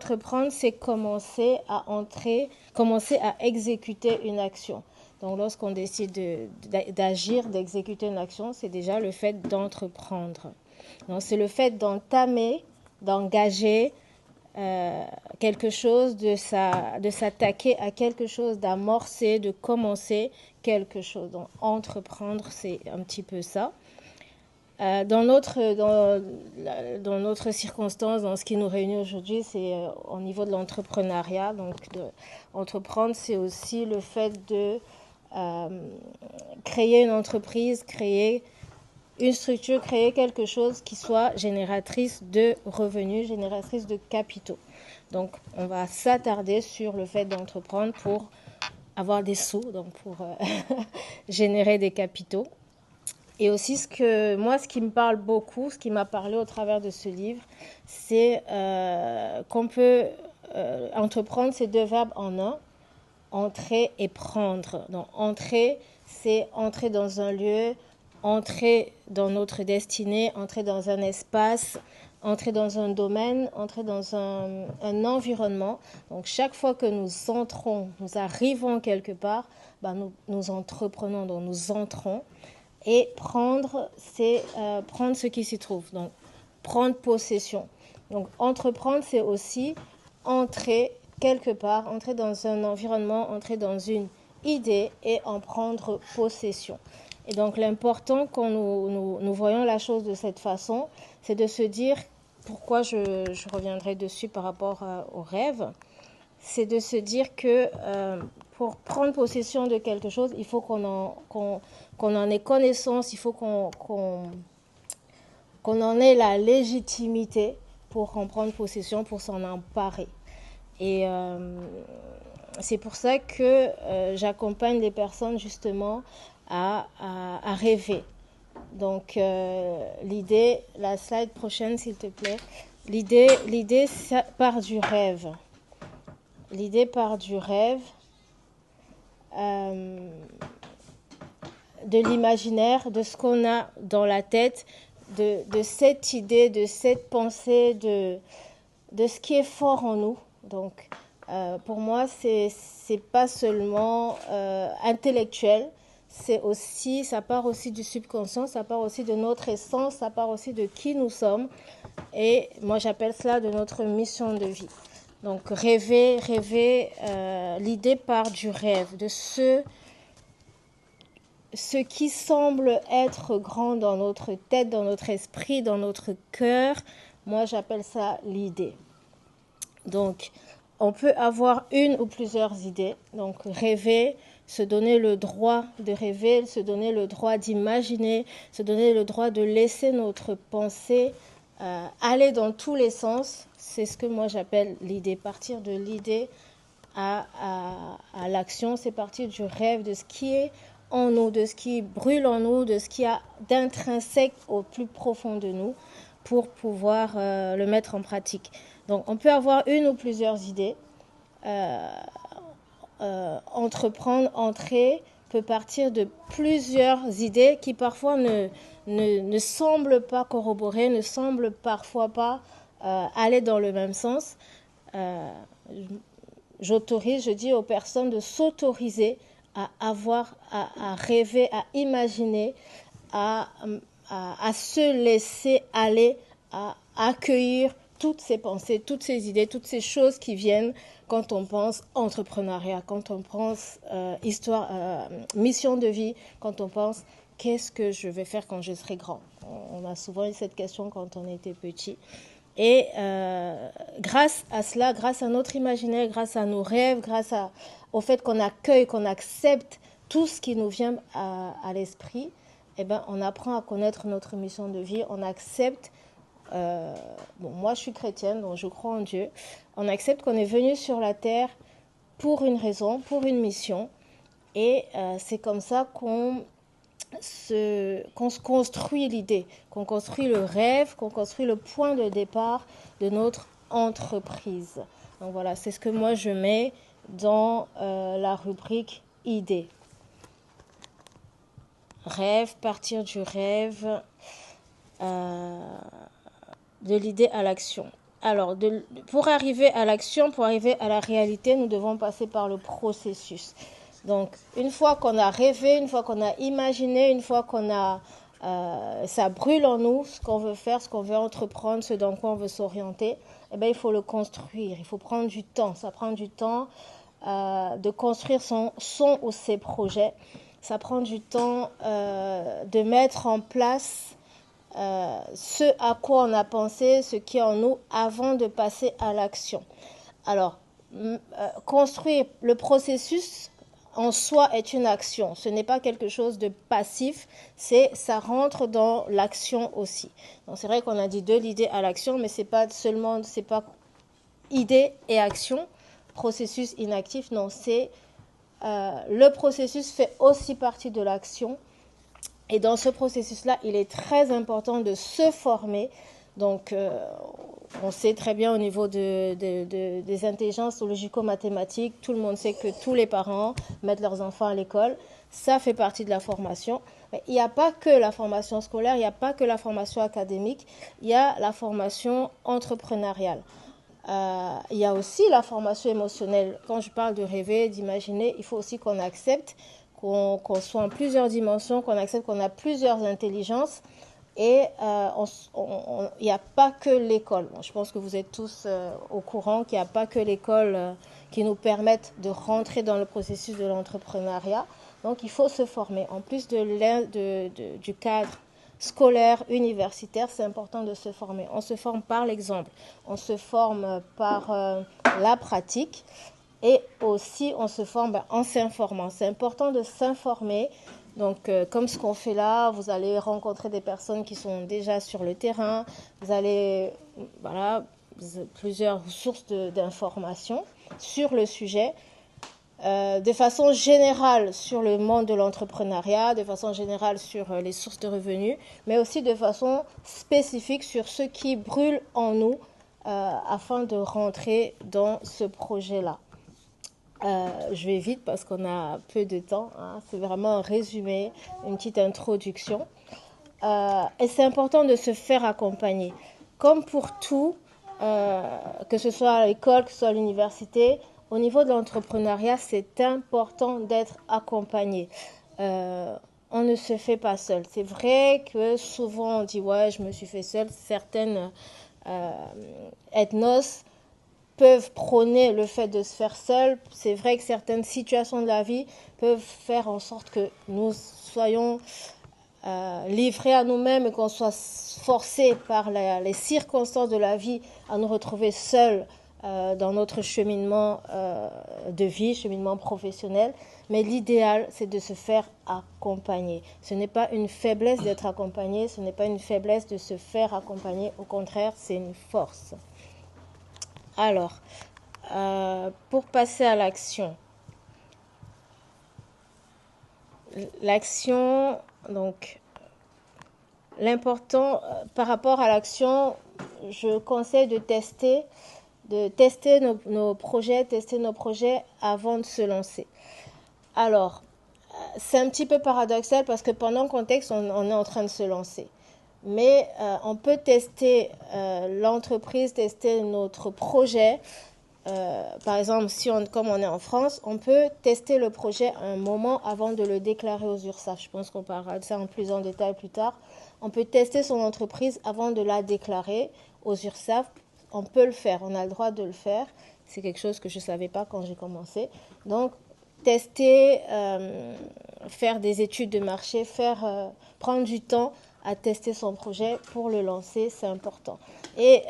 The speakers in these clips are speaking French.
entreprendre, c'est commencer à exécuter une action. Donc, lorsqu'on décide d'agir, d'exécuter une action, c'est déjà le fait d'entreprendre. Donc, c'est le fait d'entamer, d'engager quelque chose, de s'attaquer à quelque chose, d'amorcer, de commencer quelque chose. Donc, entreprendre, c'est un petit peu ça. Dans notre circonstance, dans ce qui nous réunit aujourd'hui, c'est au niveau de l'entrepreneuriat. Donc, entreprendre, c'est aussi le fait de créer une entreprise, créer une structure, créer quelque chose qui soit génératrice de revenus, génératrice de capitaux. Donc, on va s'attarder sur le fait d'entreprendre pour avoir des sous, donc pour générer des capitaux. Et aussi, ce qui me parle beaucoup, ce qui m'a parlé au travers de ce livre, c'est qu'on peut entreprendre ces deux verbes en un, entrer et prendre. Donc, entrer, c'est entrer dans un lieu, entrer dans notre destinée, entrer dans un espace, entrer dans un domaine, entrer dans un environnement. Donc, chaque fois que nous entrons, nous arrivons quelque part, nous entreprenons, donc nous entrons. Et prendre, c'est prendre ce qui s'y trouve. Donc, prendre possession. Donc, entreprendre, c'est aussi entrer quelque part, entrer dans un environnement, entrer dans une idée et en prendre possession. Et donc, l'important quand nous voyons la chose de cette façon, c'est de se dire, pourquoi je reviendrai dessus par rapport au rêve, c'est de se dire que pour prendre possession de quelque chose, il faut qu'on en ait connaissance, il faut qu'on en ait la légitimité pour en prendre possession, pour s'en emparer. Et c'est pour ça que j'accompagne les personnes justement à rêver. Donc l'idée, la slide prochaine s'il te plaît, l'idée ça part du rêve. L'idée part du rêve, de l'imaginaire, de ce qu'on a dans la tête, de cette idée, de cette pensée, de ce qui est fort en nous. Donc, pour moi, c'est pas seulement intellectuel, ça part aussi du subconscient, ça part aussi de notre essence, ça part aussi de qui nous sommes. Et moi, j'appelle cela de notre mission de vie. Donc, rêver, l'idée part du rêve, de ce qui semble être grand dans notre tête, dans notre esprit, dans notre cœur. Moi, j'appelle ça l'idée. Donc, on peut avoir une ou plusieurs idées. Donc, rêver, se donner le droit de rêver, se donner le droit d'imaginer, se donner le droit de laisser notre pensée aller dans tous les sens. C'est ce que moi j'appelle l'idée. Partir de l'idée à l'action, c'est partir du rêve, de ce qui est en nous, de ce qui brûle en nous, de ce qui a d'intrinsèque au plus profond de nous pour pouvoir le mettre en pratique. Donc on peut avoir une ou plusieurs idées. Entreprendre, entrer peut partir de plusieurs idées qui parfois ne semblent pas corroborer, ne semblent parfois pas aller dans le même sens. Je dis aux personnes de s'autoriser à avoir, à rêver, à imaginer, à se laisser aller, à accueillir toutes ces pensées, toutes ces idées, toutes ces choses qui viennent quand on pense entrepreneuriat, quand on pense mission de vie, quand on pense qu'est-ce que je vais faire quand je serai grand. On a souvent eu cette question quand on était petit. Et grâce à cela, grâce à notre imaginaire, grâce à nos rêves, au fait qu'on accueille, qu'on accepte tout ce qui nous vient à l'esprit, eh ben, on apprend à connaître notre mission de vie, on accepte, moi je suis chrétienne, donc je crois en Dieu, on accepte qu'on est venu sur la terre pour une raison, pour une mission, et c'est comme ça qu'on se construit l'idée, qu'on construit le rêve, qu'on construit le point de départ de notre entreprise. Donc voilà, c'est ce que moi je mets dans la rubrique idée. Rêve, partir du rêve, de l'idée à l'action. Alors, pour arriver à l'action, pour arriver à la réalité, nous devons passer par le processus. Donc, une fois qu'on a rêvé, une fois qu'on a imaginé, une fois qu'on a... ça brûle en nous, ce qu'on veut faire, ce qu'on veut entreprendre, ce dans quoi on veut s'orienter, eh bien, il faut le construire, il faut prendre du temps. Ça prend du temps de construire son ou ses projets. Ça prend du temps de mettre en place ce à quoi on a pensé, ce qui est en nous avant de passer à l'action. Alors, construire le processus en soi est une action. Ce n'est pas quelque chose de passif, ça rentre dans l'action aussi. Donc c'est vrai qu'on a dit de l'idée à l'action, mais c'est pas idée et action, processus inactif. Non, le processus fait aussi partie de l'action. Et dans ce processus-là, il est très important de se former. Donc, on sait très bien au niveau des intelligences logico-mathématiques, tout le monde sait que tous les parents mettent leurs enfants à l'école. Ça fait partie de la formation. Mais il n'y a pas que la formation scolaire, il n'y a pas que la formation académique, il y a la formation entrepreneuriale. Il y a aussi la formation émotionnelle. Quand je parle de rêver, d'imaginer, il faut aussi qu'on accepte qu'on soit en plusieurs dimensions, qu'on accepte qu'on a plusieurs intelligences. Et il n'y a pas que l'école. Bon, je pense que vous êtes tous au courant qu'il n'y a pas que l'école qui nous permette de rentrer dans le processus de l'entrepreneuriat. Donc, il faut se former. En plus du cadre scolaire, universitaire, c'est important de se former. On se forme par l'exemple, on se forme par la pratique. Et aussi, on se forme en s'informant. C'est important de s'informer. Donc, comme ce qu'on fait là, vous allez rencontrer des personnes qui sont déjà sur le terrain. Vous allez, plusieurs sources d'informations sur le sujet. De façon générale sur le monde de l'entrepreneuriat, de façon générale sur les sources de revenus, mais aussi de façon spécifique sur ce qui brûle en nous afin de rentrer dans ce projet-là. Je vais vite parce qu'on a peu de temps. Hein. C'est vraiment un résumé, une petite introduction. Et c'est important de se faire accompagner. Comme pour tout, que ce soit à l'école, que ce soit à l'université, au niveau de l'entrepreneuriat, c'est important d'être accompagné. On ne se fait pas seul. C'est vrai que souvent on dit « ouais, je me suis fait seul ». Certaines ethnos peuvent prôner le fait de se faire seul. C'est vrai que certaines situations de la vie peuvent faire en sorte que nous soyons livrés à nous-mêmes et qu'on soit forcés par les circonstances de la vie à nous retrouver seuls dans notre cheminement de vie, cheminement professionnel. Mais l'idéal, c'est de se faire accompagner. Ce n'est pas une faiblesse d'être accompagné, ce n'est pas une faiblesse de se faire accompagner. Au contraire, c'est une force. Alors, pour passer à l'action. L'action, donc, l'important par rapport à l'action, je conseille de tester nos projets, tester nos projets avant de se lancer. Alors, c'est un petit peu paradoxal parce que pendant le contexte, on est en train de se lancer. Mais on peut tester l'entreprise, tester notre projet. Par exemple, comme on est en France, on peut tester le projet un moment avant de le déclarer aux URSSAF. Je pense qu'on parlera de ça en plus en détail plus tard. On peut tester son entreprise avant de la déclarer aux URSSAF. On peut le faire, on a le droit de le faire. C'est quelque chose que je ne savais pas quand j'ai commencé. Donc, tester, faire des études de marché, prendre du temps à tester son projet pour le lancer, c'est important. Et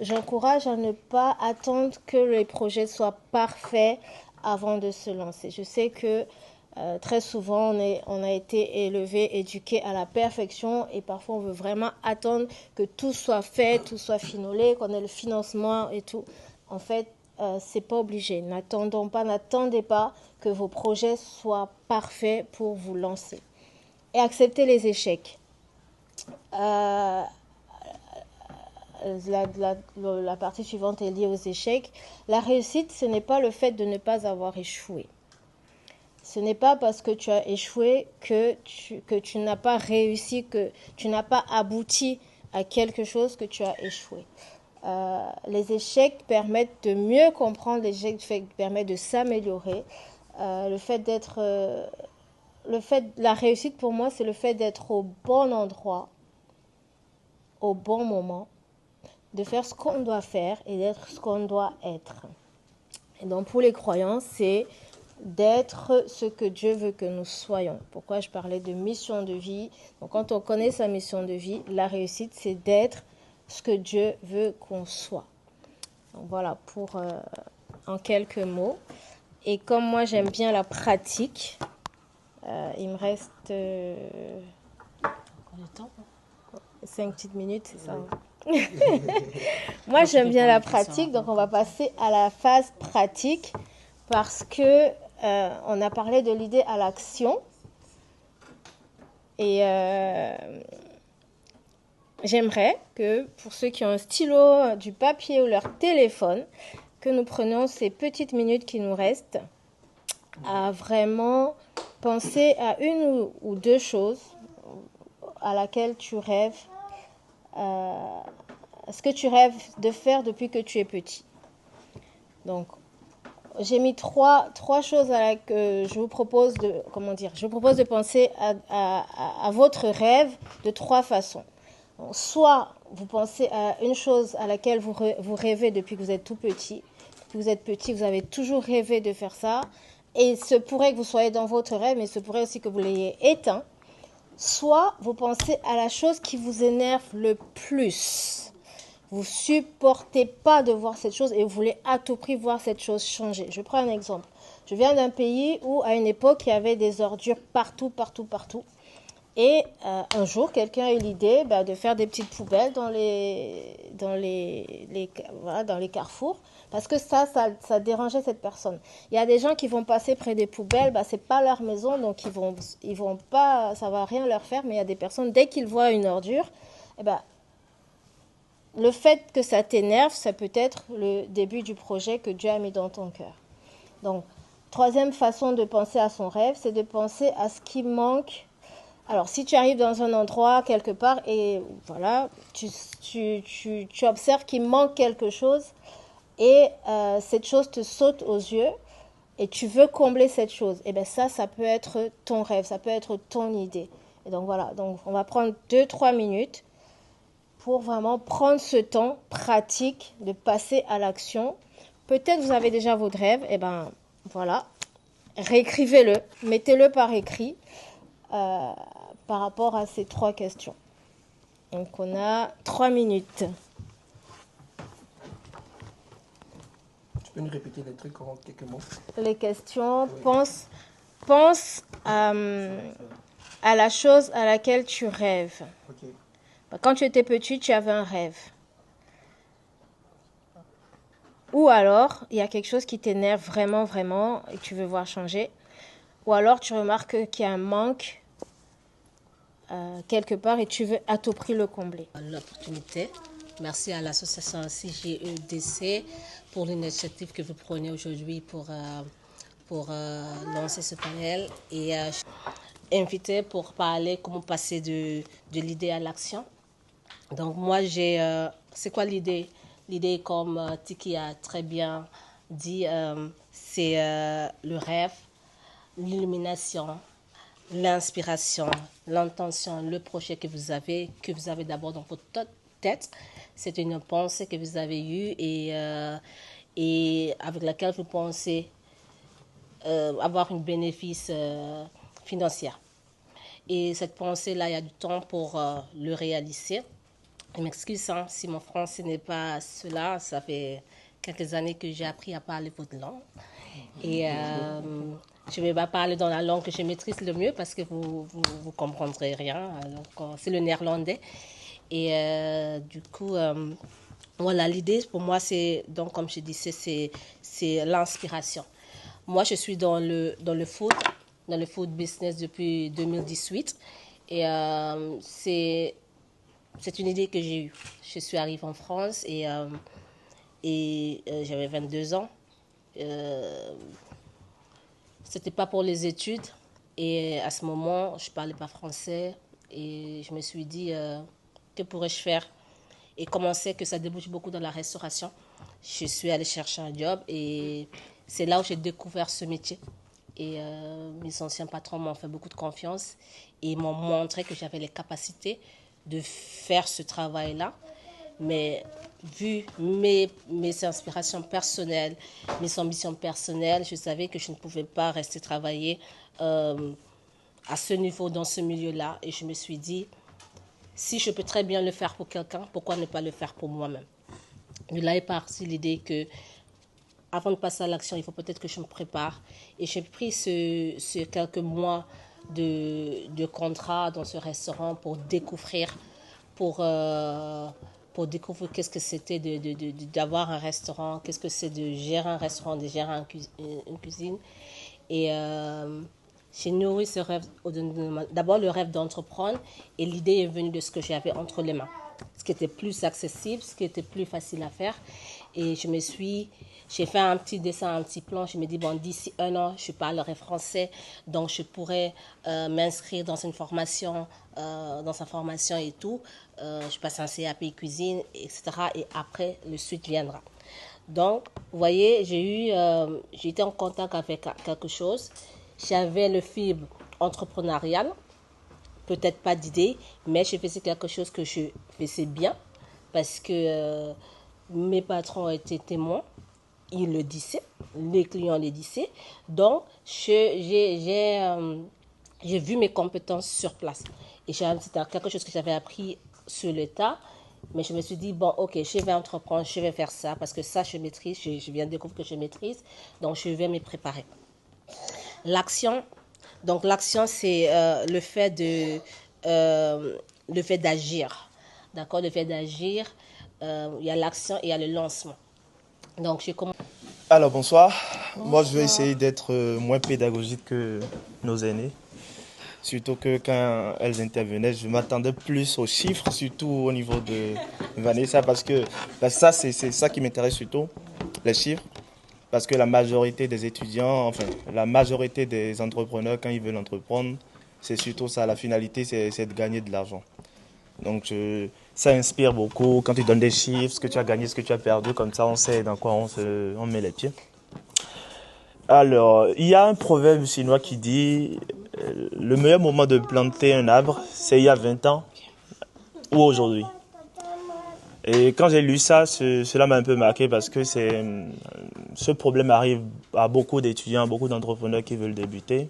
j'encourage à ne pas attendre que les projets soient parfaits avant de se lancer. Je sais que très souvent, on a été élevé, éduqué à la perfection et parfois on veut vraiment attendre que tout soit fait, tout soit finolé, qu'on ait le financement et tout. En fait, c'est pas obligé. N'attendez pas que vos projets soient parfaits pour vous lancer. Et accepter les échecs. La partie suivante est liée aux échecs. La réussite, ce n'est pas le fait de ne pas avoir échoué. Ce n'est pas parce que tu as échoué que tu n'as pas réussi, que tu n'as pas abouti à quelque chose que tu as échoué. Les échecs permettent de mieux comprendre, les échecs permettent de s'améliorer. La réussite pour moi, c'est le fait d'être au bon endroit, au bon moment, de faire ce qu'on doit faire et d'être ce qu'on doit être. Et donc pour les croyants, c'est d'être ce que Dieu veut que nous soyons. Pourquoi je parlais de mission de vie? Donc quand on connaît sa mission de vie, la réussite, c'est d'être ce que Dieu veut qu'on soit. Donc voilà, en quelques mots. Et comme moi, j'aime bien la pratique, il me reste Combien de temps? 5 petites minutes, c'est ça. Moi, j'aime bien la pratique, donc on va passer à la phase pratique parce que on a parlé de l'idée à l'action. Et j'aimerais que pour ceux qui ont un stylo, du papier ou leur téléphone, que nous prenions ces petites minutes qui nous restent à vraiment penser à une ou deux choses à laquelle tu rêves, ce que tu rêves de faire depuis que tu es petit. Donc, j'ai mis trois choses que je vous propose je vous propose de penser à votre rêve de trois façons. Donc, soit vous pensez à une chose à laquelle vous rêvez depuis que vous êtes tout petit. Depuis que vous êtes petit, vous avez toujours rêvé de faire ça. Et il se pourrait que vous soyez dans votre rêve, mais il se pourrait aussi que vous l'ayez éteint. Soit vous pensez à la chose qui vous énerve le plus. Vous supportez pas de voir cette chose et vous voulez à tout prix voir cette chose changer. Je prends un exemple. Je viens d'un pays où à une époque, il y avait des ordures partout. Et un jour, quelqu'un a eu l'idée de faire des petites poubelles dans les carrefours parce que ça dérangeait cette personne. Il y a des gens qui vont passer près des poubelles, c'est pas leur maison, donc ils vont pas, ça va rien leur faire. Mais il y a des personnes, dès qu'ils voient une ordure, le fait que ça t'énerve, ça peut être le début du projet que Dieu a mis dans ton cœur. Donc, troisième façon de penser à son rêve, c'est de penser à ce qui manque. Alors, si tu arrives dans un endroit, quelque part, et voilà, tu observes qu'il manque quelque chose, et cette chose te saute aux yeux, et tu veux combler cette chose, et bien ça peut être ton rêve, ça peut être ton idée. Et donc voilà, donc on va prendre 2-3 minutes pour vraiment prendre ce temps pratique de passer à l'action. Peut-être vous avez déjà votre rêve, et ben voilà, réécrivez-le, mettez-le par écrit par rapport à ces 3 questions. Donc on a 3 minutes. Tu peux nous répéter les trucs en quelques mots? Les questions, oui. Pense à la chose à laquelle tu rêves. Okay. Quand tu étais petit, tu avais un rêve. Ou alors, il y a quelque chose qui t'énerve vraiment et que tu veux voir changer. Ou alors, tu remarques qu'il y a un manque quelque part et tu veux à tout prix le combler. L'opportunité. Merci à l'association CGEDC pour l'initiative que vous prenez aujourd'hui pour lancer ce panel et invité pour parler comment passer de l'idée à l'action. Donc moi, c'est quoi l'idée? L'idée, comme Tiki a très bien dit, c'est le rêve, l'illumination, l'inspiration, l'intention, le projet que vous avez d'abord dans votre tête. C'est une pensée que vous avez eue et avec laquelle vous pensez avoir un bénéfice financier. Et cette pensée-là, il y a du temps pour le réaliser. Je m'excuse si mon français n'est pas cela. Ça fait quelques années que j'ai appris à parler votre langue. Et je ne vais pas parler dans la langue que je maîtrise le mieux parce que vous comprendrez rien. Alors, c'est le néerlandais. Et du coup, voilà, l'idée pour moi, c'est, donc comme je disais, c'est l'inspiration. Moi, je suis dans le food business depuis 2018. Et c'est une idée que j'ai eue. Je suis arrivée en France et j'avais 22 ans. C'était pas pour les études. Et à ce moment, je parlais pas français. Et je me suis dit, que pourrais-je faire? Et comme on sait que ça débouche beaucoup dans la restauration, je suis allée chercher un job et c'est là où j'ai découvert ce métier. Et mes anciens patrons m'ont fait beaucoup de confiance et m'ont montré que j'avais les capacités de faire ce travail-là. Mais vu mes inspirations personnelles, mes ambitions personnelles, je savais que je ne pouvais pas rester travailler à ce niveau, dans ce milieu-là. Et je me suis dit, si je peux très bien le faire pour quelqu'un, pourquoi ne pas le faire pour moi-même? De là est partie l'idée que, avant de passer à l'action, il faut peut-être que je me prépare. Et j'ai pris ce quelques mois de contrat dans ce restaurant pour, euh, pour découvrir qu'est-ce que c'était d'avoir un restaurant, qu'est-ce que c'est de gérer un restaurant, de gérer une cuisine. Et j'ai nourri ce rêve, d'abord le rêve d'entreprendre, et l'idée est venue de ce que j'avais entre les mains, ce qui était plus accessible, ce qui était plus facile à faire. Et j'ai fait un petit dessin, un petit plan. Je me dis, bon, d'ici 1 an, je parlerai français, donc je pourrais m'inscrire dans une formation, et tout. Je passe un CAP cuisine, etc. Et après, le suite viendra. Donc, vous voyez, j'ai été en contact avec quelque chose. J'avais le fibre entrepreneurial, peut-être pas d'idée, mais je faisais quelque chose que je faisais bien parce que mes patrons étaient témoins, ils le disaient, les clients le disaient. Donc, j'ai vu mes compétences sur place. Et c'était quelque chose que j'avais appris sur le tas. Mais je me suis dit, bon, ok, je vais entreprendre, je vais faire ça, parce que ça, je maîtrise, je viens de découvrir que je maîtrise, donc je vais me préparer. L'action, donc l'action, c'est le fait d'agir, d'accord, le fait d'agir, il y a l'action et il y a le lancement. Donc, j'ai commencé. Alors bonsoir. Moi je vais essayer d'être moins pédagogique que nos aînés. Surtout que quand elles intervenaient, je m'attendais plus aux chiffres, surtout au niveau de Vanessa, parce que ça c'est ça qui m'intéresse surtout, les chiffres. Parce que la majorité des étudiants, enfin la majorité des entrepreneurs, quand ils veulent entreprendre, c'est surtout ça, la finalité c'est de gagner de l'argent. Donc ça inspire beaucoup quand tu donnes des chiffres, ce que tu as gagné, ce que tu as perdu, comme ça on sait dans quoi on met les pieds. Alors, il y a un proverbe chinois qui dit le meilleur moment de planter un arbre, c'est il y a 20 ans ou aujourd'hui. Et quand j'ai lu ça, cela m'a un peu marqué parce que ce problème arrive à beaucoup d'étudiants, beaucoup d'entrepreneurs qui veulent débuter.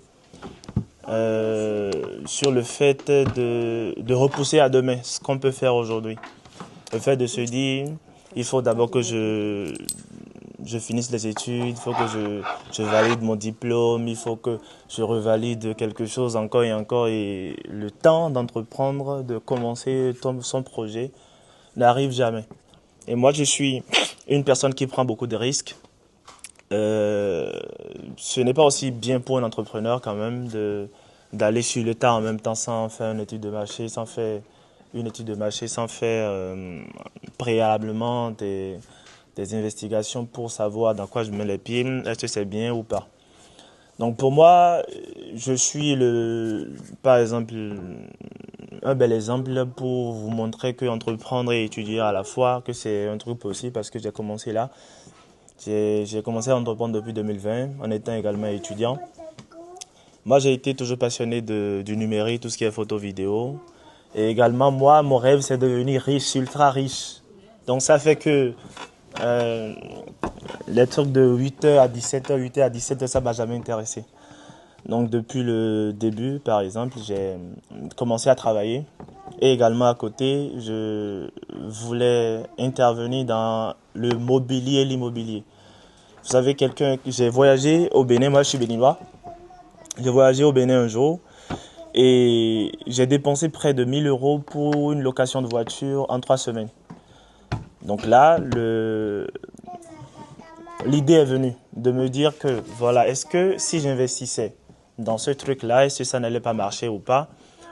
Sur le fait de repousser à demain ce qu'on peut faire aujourd'hui. Le fait de se dire, il faut d'abord que je finisse les études, il faut que je valide mon diplôme, il faut que je revalide quelque chose encore et encore. Et le temps d'entreprendre, de commencer son projet n'arrive jamais. Et moi, je suis une personne qui prend beaucoup de risques. Ce n'est pas aussi bien pour un entrepreneur quand même d'aller sur le tas en même temps sans faire une étude de marché, sans faire préalablement des investigations pour savoir dans quoi je mets les pieds, est-ce que c'est bien ou pas. Donc pour moi, je suis par exemple, un bel exemple pour vous montrer que entreprendre et étudier à la fois, que c'est un truc possible parce que j'ai commencé là. J'ai commencé à entreprendre depuis 2020 en étant également étudiant. Moi, j'ai été toujours passionné du numérique, tout ce qui est photo, vidéo. Et également, moi, mon rêve, c'est de devenir riche, ultra riche. Donc ça fait que les trucs de 8h à 17h, 8h à 17h, ça ne m'a jamais intéressé. Donc depuis le début, par exemple, j'ai commencé à travailler. Et également à côté, je voulais intervenir dans le mobilier et l'immobilier. Vous savez, j'ai voyagé au Bénin, moi je suis béninois. J'ai voyagé au Bénin un jour et j'ai dépensé près de 1 000 € pour une location de voiture en 3 semaines. Donc là, l'idée est venue de me dire que voilà, est-ce que si j'investissais dans ce truc-là, est-ce que ça n'allait pas marcher ou pas?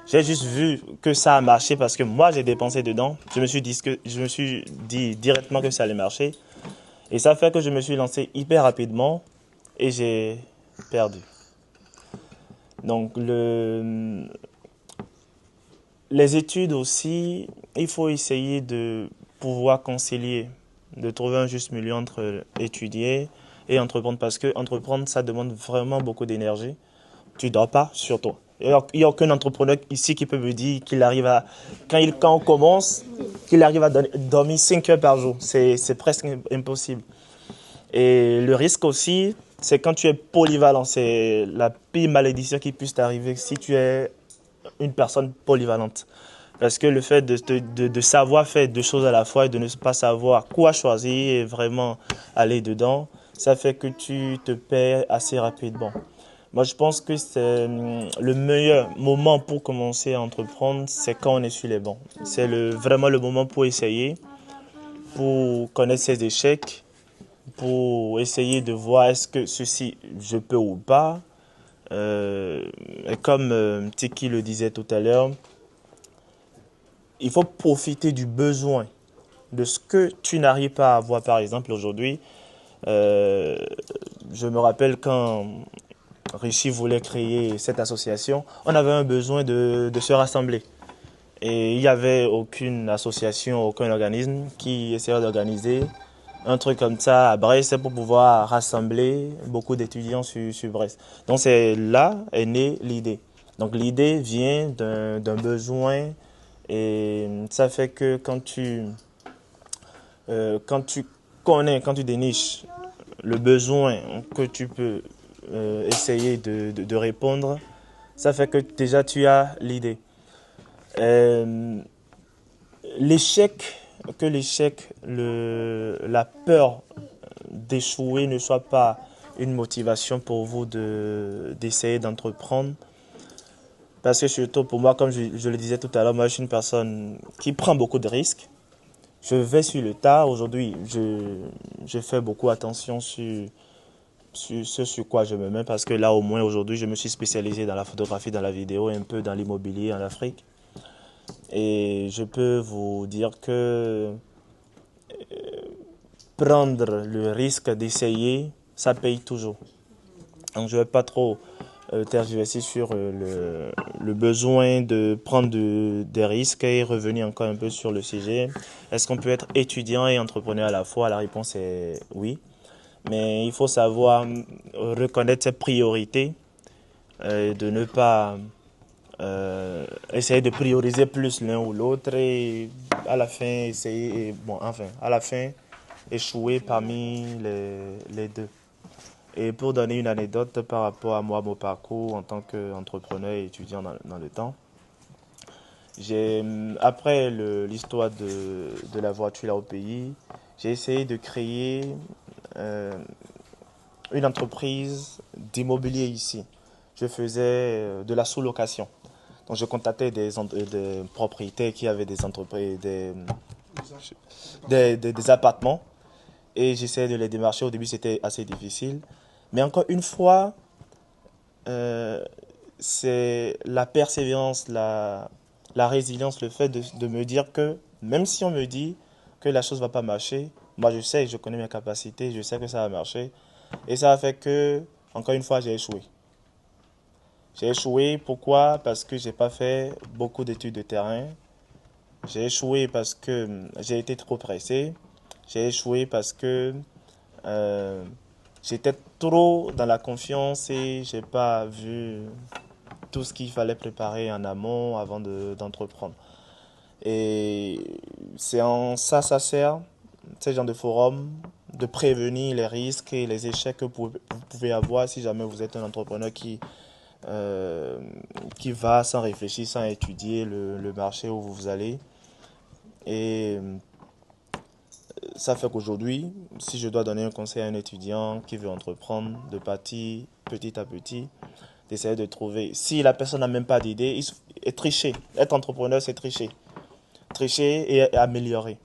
J'ai juste vu que ça a marché parce que moi j'ai dépensé dedans. Je me suis dit directement que ça allait marcher. Et ça fait que je me suis lancé hyper rapidement et j'ai perdu. Donc les études aussi, il faut essayer de pouvoir concilier, de trouver un juste milieu entre étudier et entreprendre. Parce que entreprendre, ça demande vraiment beaucoup d'énergie. Tu ne dors pas, surtout. Il n'y a aucun entrepreneur ici qui peut me dire qu'il arrive à, quand on commence, qu'il arrive à dormir 5 heures par jour. C'est presque impossible. Et le risque aussi, c'est quand tu es polyvalent. C'est la pire malédiction qui puisse t'arriver si tu es une personne polyvalente. Parce que le fait de savoir faire deux choses à la fois et de ne pas savoir quoi choisir et vraiment aller dedans, ça fait que tu te perds assez rapidement. Moi, je pense que c'est le meilleur moment pour commencer à entreprendre, c'est quand on est sur les bancs. C'est vraiment le moment pour essayer, pour connaître ses échecs, pour essayer de voir est-ce que ceci, je peux ou pas. Et comme Tiki le disait tout à l'heure, il faut profiter du besoin, de ce que tu n'arrives pas à avoir. Par exemple, aujourd'hui, je me rappelle quand Richie voulait créer cette association, on avait un besoin de se rassembler. Et il n'y avait aucune association, aucun organisme qui essayait d'organiser un truc comme ça à Brest pour pouvoir rassembler beaucoup d'étudiants sur Brest. Donc c'est là est née l'idée. Donc l'idée vient d'un besoin et ça fait que quand tu connais, quand tu déniches le besoin que tu peux essayer de répondre, ça fait que déjà tu as l'idée. La peur d'échouer ne soit pas une motivation pour vous d'essayer d'entreprendre. Parce que surtout pour moi, comme je le disais tout à l'heure, moi je suis une personne qui prend beaucoup de risques. Je vais sur le tas. Aujourd'hui, je fais beaucoup attention sur ce sur quoi je me mets parce que là au moins aujourd'hui je me suis spécialisé dans la photographie, dans la vidéo, un peu dans l'immobilier en Afrique. Et je peux vous dire que prendre le risque d'essayer, ça paye toujours. Donc je ne vais pas trop tergiverser sur le besoin de prendre des risques et revenir encore un peu sur le sujet. Est-ce qu'on peut être étudiant et entrepreneur à la fois? La réponse est oui. Mais il faut savoir reconnaître ses priorités, de ne pas essayer de prioriser plus l'un ou l'autre et à la fin essayer, à la fin échouer parmi les deux. Et pour donner une anecdote par rapport à moi, mon parcours en tant qu'entrepreneur et étudiant dans le temps, après l'histoire de la voiture là au pays, j'ai essayé de créer une entreprise d'immobilier ici. Je faisais de la sous-location. Donc je contactais des propriétaires qui avaient des entreprises, des appartements et j'essayais de les démarcher. Au début, c'était assez difficile. Mais encore une fois, c'est la persévérance, la résilience, le fait de me dire que même si on me dit que la chose ne va pas marcher, moi je sais, je connais mes capacités, je sais que ça va marcher. Et ça a fait que, encore une fois, j'ai échoué. J'ai échoué, pourquoi? Parce que je n'ai pas fait beaucoup d'études de terrain. J'ai échoué parce que j'ai été trop pressé. J'ai échoué parce que j'étais trop dans la confiance et je n'ai pas vu tout ce qu'il fallait préparer en amont avant d'entreprendre. Et c'est en ça sert, ces genres de forums, de prévenir les risques et les échecs que vous pouvez avoir si jamais vous êtes un entrepreneur qui va sans réfléchir, sans étudier le marché où vous allez. Et ça fait qu'aujourd'hui, si je dois donner un conseil à un étudiant qui veut entreprendre, de partir petit à petit, d'essayer de trouver, si la personne n'a même pas d'idée, tricher. Être entrepreneur, c'est tricher. Tricher et améliorer.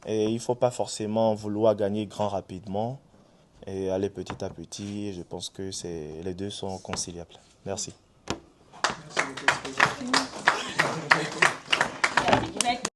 Et il ne faut pas forcément vouloir gagner grand rapidement et aller petit à petit. Je pense que les deux sont conciliables. Merci. Merci beaucoup.